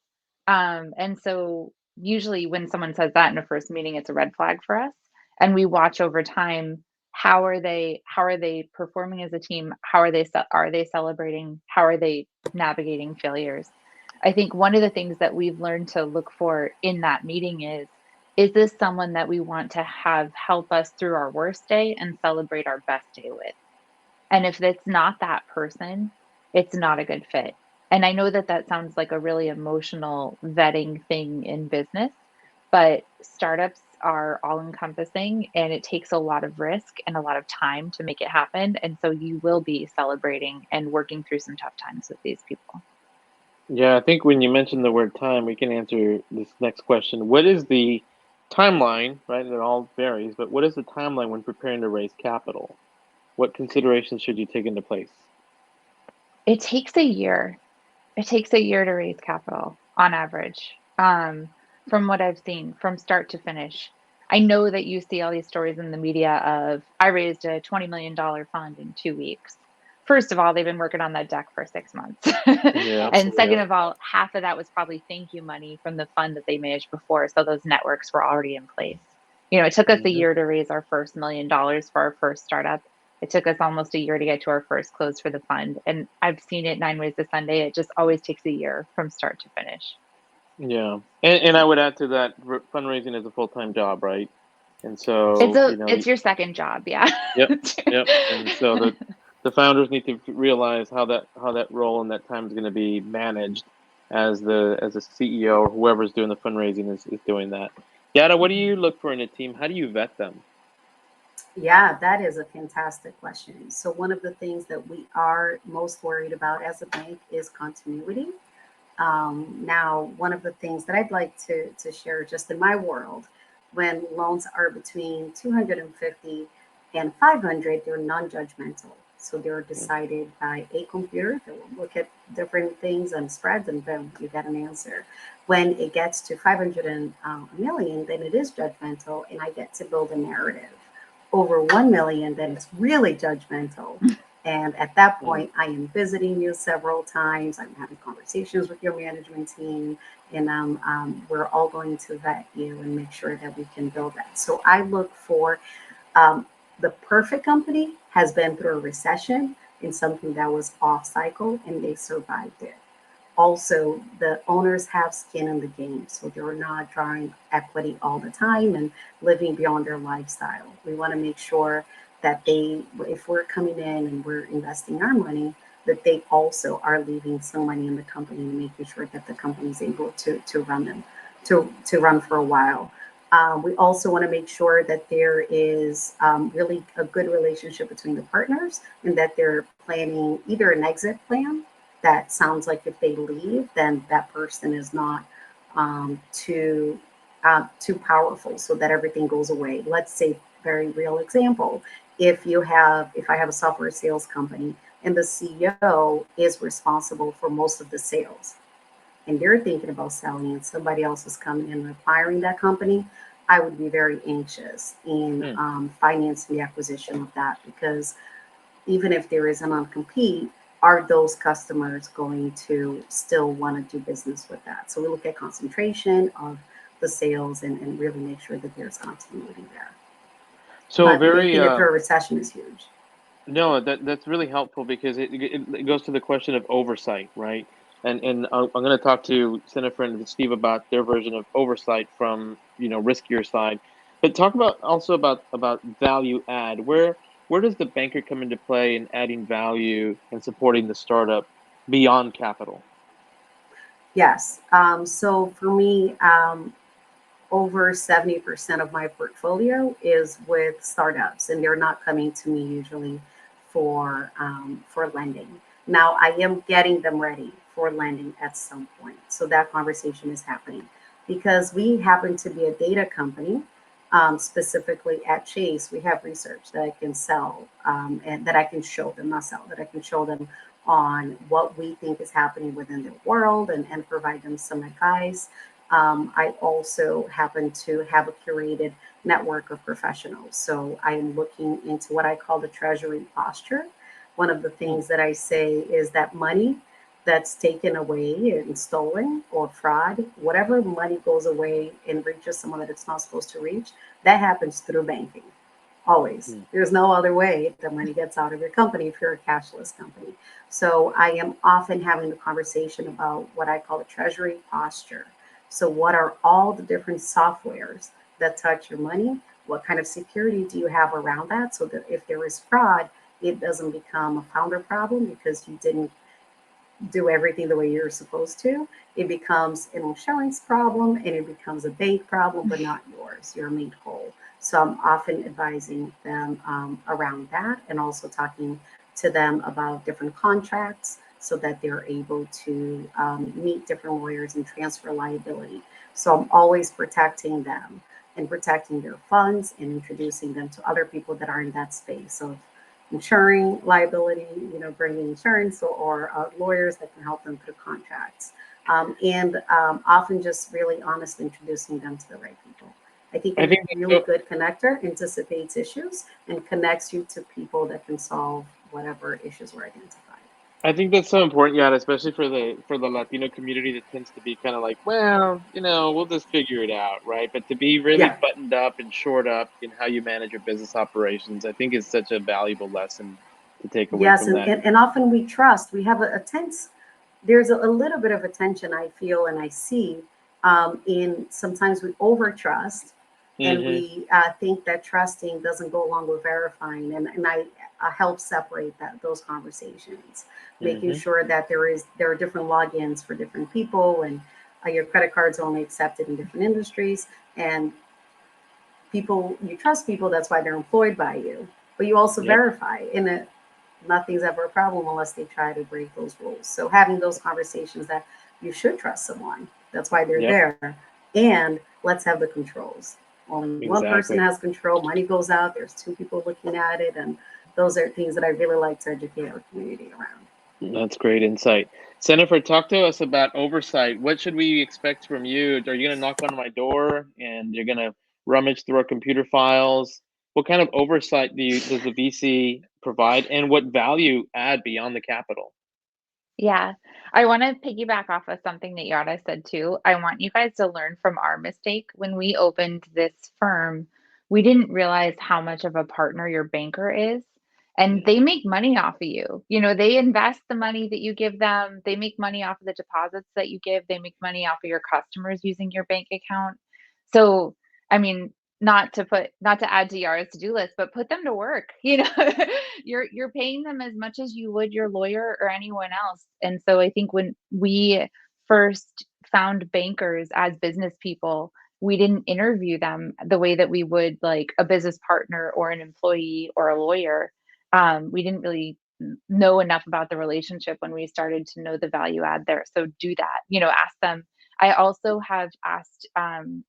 And so usually when someone says that in a first meeting, it's a red flag for us. And we watch over time, how are they performing as a team? Are they celebrating? How are they navigating failures? I think one of the things that we've learned to look for in that meeting is this someone that we want to have help us through our worst day and celebrate our best day with? And if it's not that person, it's not a good fit. And I know that that sounds like a really emotional vetting thing in business, but startups are all encompassing and it takes a lot of risk and a lot of time to make it happen. And so you will be celebrating and working through some tough times with these people. Yeah, I think when you mentioned the word time, we can answer this next question. What is the timeline, right? It all varies, but what is the timeline when preparing to raise capital? What considerations should you take into place? It takes a year. It takes a year to raise capital on average, from what I've seen, from start to finish. I know that you see all these stories in the media of, I raised a $20 million fund in 2 weeks. First of all, they've been working on that deck for 6 months. Yeah. And second Absolutely. of all, half of that was probably thank you money from the fund that they managed before. So those networks were already in place. It took us a Mhm. year to raise our first $1 million for our first startup. It took us almost a year to get to our first close for the fund, and I've seen it 9 ways to Sunday. It just always takes a year from start to finish. Yeah. And I would add to that, fundraising is a full-time job, right? And It's so, a it's your second job, yeah. yep, yep. And so the founders need to realize how that role and that time is going to be managed as a CEO or whoever's doing the fundraising is doing that. Yada, what do you look for in a team? How do you vet them? Yeah, that is a fantastic question. So, one of the things that we are most worried about as a bank is continuity. Now, one of the things that I'd like to share just in my world, when loans are between 250 and 500, they're non-judgmental. So they're decided by a computer that will look at different things and spreads, and then you get an answer. When it gets to 500 and a million, then it is judgmental, and I get to build a narrative. Over 1 million, then it's really judgmental. And at that Mm. point, I am visiting you several times. I'm having conversations with your management team, and we're all going to vet you and make sure that we can build that. So I look for um, the perfect company has been through a recession and something that was off cycle, and they survived it. Also, the owners have skin in the game, so they're not drawing equity all the time and living beyond their lifestyle. We want to make sure that if we're coming in and we're investing our money, that they also are leaving some money in the company and making sure that the company is able to run them to run for a while. We also want to make sure that there is really a good relationship between the partners and that they're planning either an exit plan that sounds like if they leave, then that person is not too powerful, so that everything goes away. Let's say, very real example: if I have a software sales company and the CEO is responsible for most of the sales, and they're thinking about selling, and somebody else is coming in and acquiring that company, I would be very anxious in financing the acquisition of that, because even if there is a non-compete, are those customers going to still want to do business with that? So we look at concentration of the sales and really make sure that there's continuity there. So But very making it through a recession is huge. no, that's really helpful because it goes to the question of oversight, right? And I'm going to talk to Senator and Steve about their version of oversight from, riskier side, but talk about also about value add. Where does the banker come into play in adding value and supporting the startup beyond capital? Yes. So for me, over 70% of my portfolio is with startups, and they're not coming to me usually for lending. Now, I am getting them ready for lending at some point, so that conversation is happening because we happen to be a data company. Specifically at Chase, we have research that I can sell and that I can show them, not sell, that I can show them on what we think is happening within their world and provide them some advice. I also happen to have a curated network of professionals. So I am looking into what I call the treasury posture. One of the things that I say is that money that's taken away and stolen or fraud, whatever money goes away and reaches someone that it's not supposed to reach, that happens through banking. Always. There's no other way the money gets out of your company if you're a cashless company. So I am often having the conversation about what I call the treasury posture. So, what are all the different softwares that touch your money? What kind of security do you have around that so that if there is fraud, it doesn't become a founder problem because you didn't do everything the way you're supposed to? It becomes an insurance problem and it becomes a bank problem, but not yours. You're made whole. So, I'm often advising them around that and also talking to them about different contracts so that they're able to meet different lawyers and transfer liability. So I'm always protecting them and protecting their funds and introducing them to other people that are in that space of insuring liability, bringing insurance or lawyers that can help them through contracts. And often just really honestly introducing them to the right people. I think I a think really good connector anticipates issues and connects you to people that can solve whatever issues were identified. I think that's so important, yeah, especially for the Latino community that tends to be kind of like, well, we'll just figure it out, right? But to be really Yeah. buttoned up and shored up in how you manage your business operations, I think is such a valuable lesson to take away Yes, from and, that. and, and often we trust. We have a tense, there's a little bit of a tension I feel and I see in sometimes we over trust and Hmm. we think that trusting doesn't go along with verifying. And I help separate those conversations, making Hmm. sure that there are different logins for different people and your credit cards are only accepted in different industries. And you trust people, that's why they're employed by you. But you also Yep. verify, and nothing's ever a problem unless they try to break those rules. So having those conversations that you should trust someone, that's why they're Yep. there, and let's have the controls. Only one person Exactly. has control. Money goes out. There's two people looking at it, and those are things that I really like to educate our community around. That's great insight. Jennifer, talk to us about oversight. What should we expect from you? Are you going to knock on my door and you're going to rummage through our computer files? What kind of oversight does the VC provide, and what value add beyond the capital? Yeah. I want to piggyback off of something that Yara said too. I want you guys to learn from our mistake. When we opened this firm, we didn't realize how much of a partner your banker is. And Yeah. they make money off of you. They invest the money that you give them. They make money off of the deposits that you give. They make money off of your customers using your bank account. So, I mean, not to add to Yara's to-do list, but put them to work. You're paying them as much as you would your lawyer or anyone else. And so I think when we first found bankers as business people, we didn't interview them the way that we would like a business partner or an employee or a lawyer. We didn't really know enough about the relationship when we started to know the value add there. So do that, ask them. I also have asked,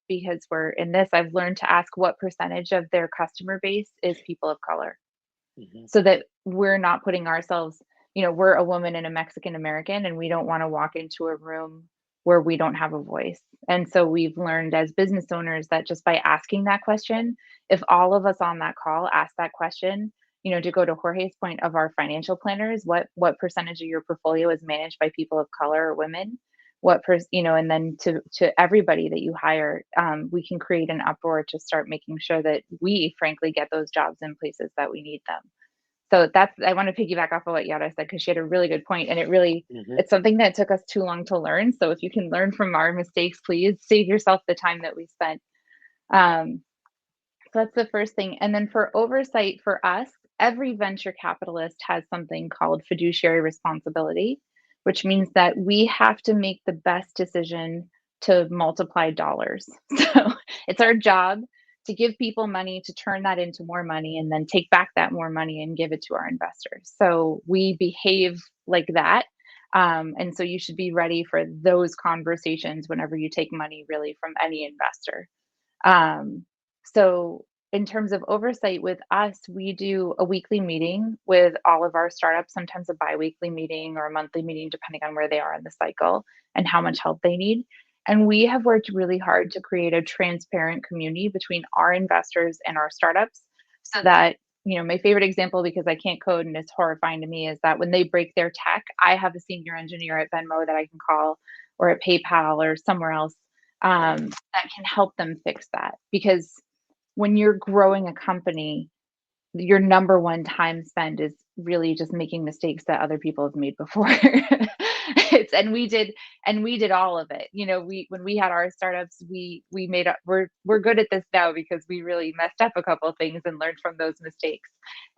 because we're in this, I've learned to ask what percentage of their customer base is people of color, Hmm. so that we're not putting ourselves, we're a woman and a Mexican American, and we don't want to walk into a room where we don't have a voice. And so we've learned as business owners that just by asking that question, if all of us on that call ask that question, to go to Jorge's point of our financial planners, what percentage of your portfolio is managed by people of color or women? And then to everybody that you hire, we can create an uproar to start making sure that we frankly get those jobs in places that we need them. So I want to piggyback off of what Yara said, because she had a really good point, and Mhm. it's something that took us too long to learn. So if you can learn from our mistakes, please save yourself the time that we spent. Um, so that's the first thing. And then for oversight for us, every venture capitalist has something called fiduciary responsibility, which means that we have to make the best decision to multiply dollars. So it's our job to give people money, to turn that into more money, and then take back that more money and give it to our investors. So we behave like that. And so you should be ready for those conversations whenever you take money really from any investor. Um, so in terms of oversight with us, we do a weekly meeting with all of our startups, sometimes a bi-weekly meeting or a monthly meeting, depending on where they are in the cycle and how much help they need. And we have worked really hard to create a transparent community between our investors and our startups so that, my favorite example, because I can't code and it's horrifying to me, is that when they break their tech, I have a senior engineer at Venmo that I can call, or at PayPal or somewhere else, that can help them fix that. Because when you're growing a company, your number one time spent is really just making mistakes that other people have made before. And we did all of it. We when we had our startups, we made up we're good at this now because we really messed up a couple of things and learned from those mistakes.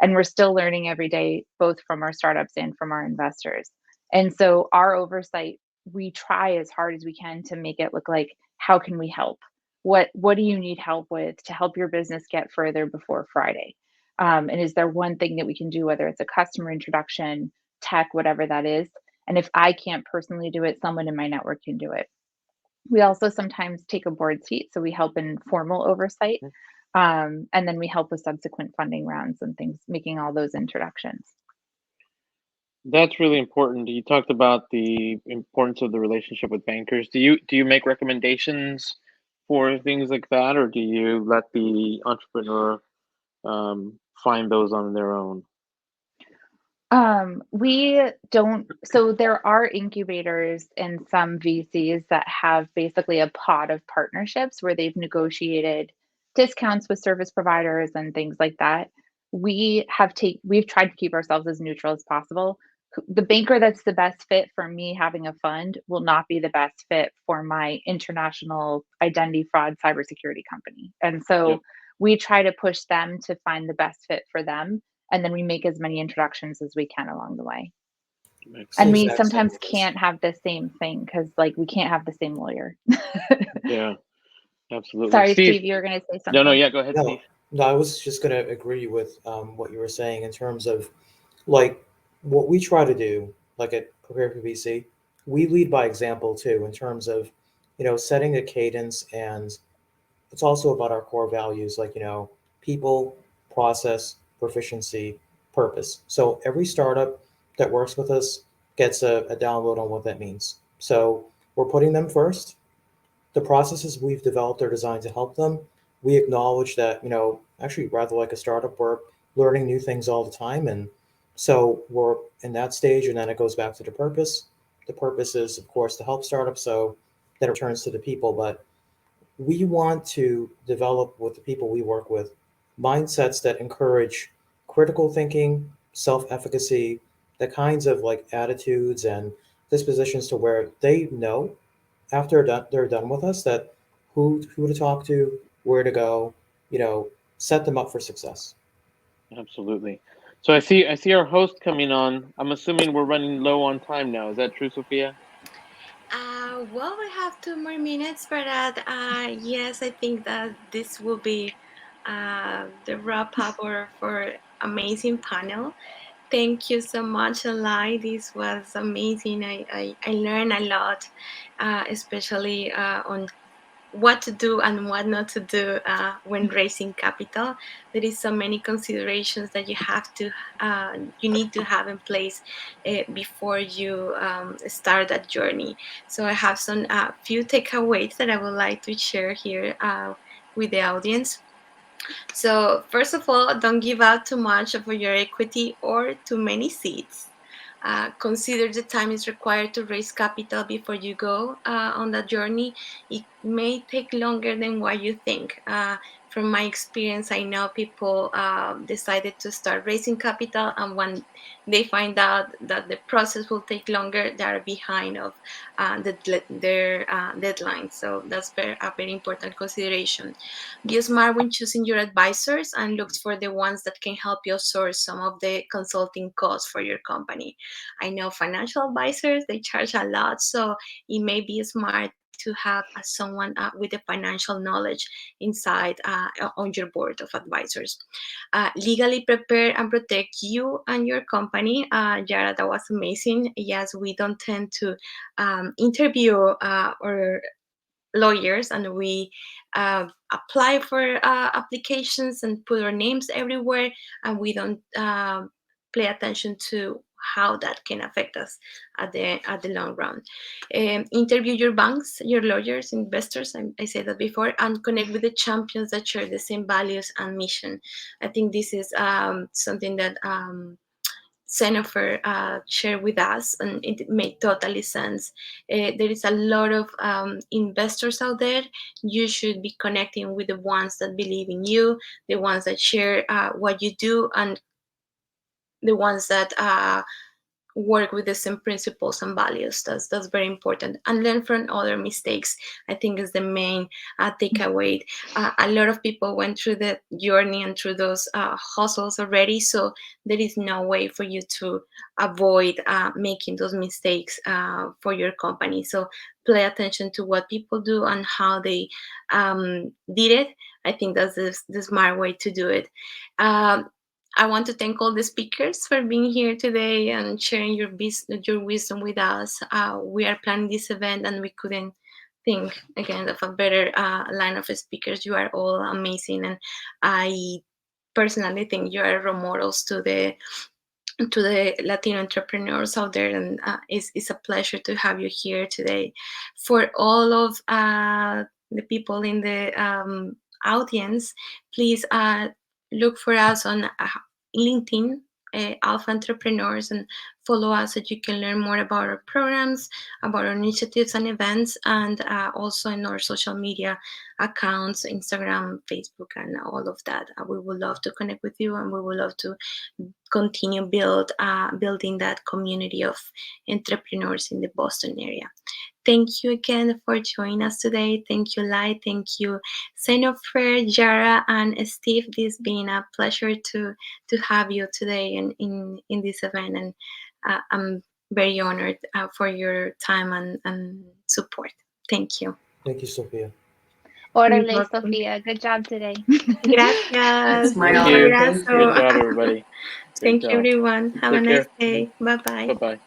And we're still learning every day, both from our startups and from our investors. And so our oversight, we try as hard as we can to make it look like, how can we help? What do you need help with to help your business get further before Friday? And is there one thing that we can do, whether it's a customer introduction, tech, whatever that is? And if I can't personally do it, someone in my network can do it. We also sometimes take a board seat, so we help in formal oversight. And then we help with subsequent funding rounds and things, making all those introductions. That's really important. You talked about the importance of the relationship with bankers. Do you make recommendations for things like that, or do you let the entrepreneur find those on their own? We don't. So there are incubators and some VCs that have basically a pot of partnerships where they've negotiated discounts with service providers and things like that. We've tried to keep ourselves as neutral as possible. The banker that's the best fit for me having a fund will not be the best fit for my international identity fraud cybersecurity company. And Yep, so we try to push them to find the best fit for them, and then we make as many introductions as we can along the way. makes It's the And we sense. exact same sometimes with us. can't have the same thing because, like, we can't have the same lawyer. Yeah, absolutely. Sorry, Steve, Steve, you were going to say no, no, something. yeah, go ahead, Steve. No, no, I was just going to agree with what you were saying in terms of like what we try to do, like at Prepare for VC, we lead by example too, in terms of, setting a cadence. And it's also about our core values, like, people, process, proficiency, purpose. So every startup that works with us gets a download on what that means. So we're putting them first. The processes we've developed are designed to help them. We acknowledge that, actually, rather like a startup, we're learning new things all the time. And so we're in that stage, and then it goes back to the purpose. The purpose is, of course, to help startups. So then it returns to the people. But we want to develop with the people we work with mindsets that encourage critical thinking, self efficacy, the kinds of like attitudes and dispositions to where they know after they're done with us that who to talk to, where to go, set them up for success. Absolutely. So I see our host coming on. I'm assuming we're running low on time now. Is that true, Sophia? Well, we have 2 more minutes, but yes, I think that this will be the wrap up for amazing panel. Thank you so much, Alai. This was amazing. I learned a lot, especially on what to do and what not to do when raising capital. There is so many considerations that you need to have in place before you start that journey. So I have some few takeaways that I would like to share here with the audience. So first of all, don't give out too much of your equity or too many seats. Consider the time is required to raise capital before you go on that journey. It may take longer than what you think. From my experience, I know people decided to start raising capital, and when they find out that the process will take longer, they are behind of their deadline. So that's a very important consideration. Be smart when choosing your advisors and look for the ones that can help you source some of the consulting costs for your company. I know financial advisors, they charge a lot, so it may be smart to have someone with the financial knowledge inside on your board of advisors. Legally prepare and protect you and your company. Yara, that was amazing. Yes, we don't tend to interview or lawyers, and we apply for applications and put our names everywhere, and we don't pay attention to how that can affect us at the long run. Interview your banks, your lawyers, investors. I said that before, and connect with the champions that share the same values and mission. I think this is something that Jennifer shared with us, and it made totally sense. There is a lot of investors out there. You should be connecting with the ones that believe in you, the ones that share what you do, and the ones that work with the same principles and values. That's very important. And learn from other mistakes, I think, is the main takeaway. A lot of people went through the journey and through those hustles already, so there is no way for you to avoid making those mistakes for your company. So pay attention to what people do and how they did it. I think that's the smart way to do it. I want to thank all the speakers for being here today and sharing your wisdom with us. We are planning this event, and we couldn't think again of a better line of speakers. You are all amazing, and I personally think you are role models to the Latino entrepreneurs out there, and it's a pleasure to have you here today. For all of the people in the audience, please look for us on LinkedIn, ALPFA Entrepreneurs, and follow us so you can learn more about our programs, about our initiatives and events, and also in our social media accounts, Instagram, Facebook, and all of that. We would love to connect with you, and we would love to continue building that community of entrepreneurs in the Boston area. Thank you again for joining us today. Thank you, Lai. Thank you, Jennifer, Jara, and Steve. This been a pleasure to have you today in this event, and I'm very honored for your time and support. Thank you. Thank you, Sophia. Orale, Sofia. Good job today. Gracias. It's my Thank honor. you. Thank Good you. job, everybody. Great Thank you, job. everyone. Have a Take nice care. day. Bye bye. Bye bye.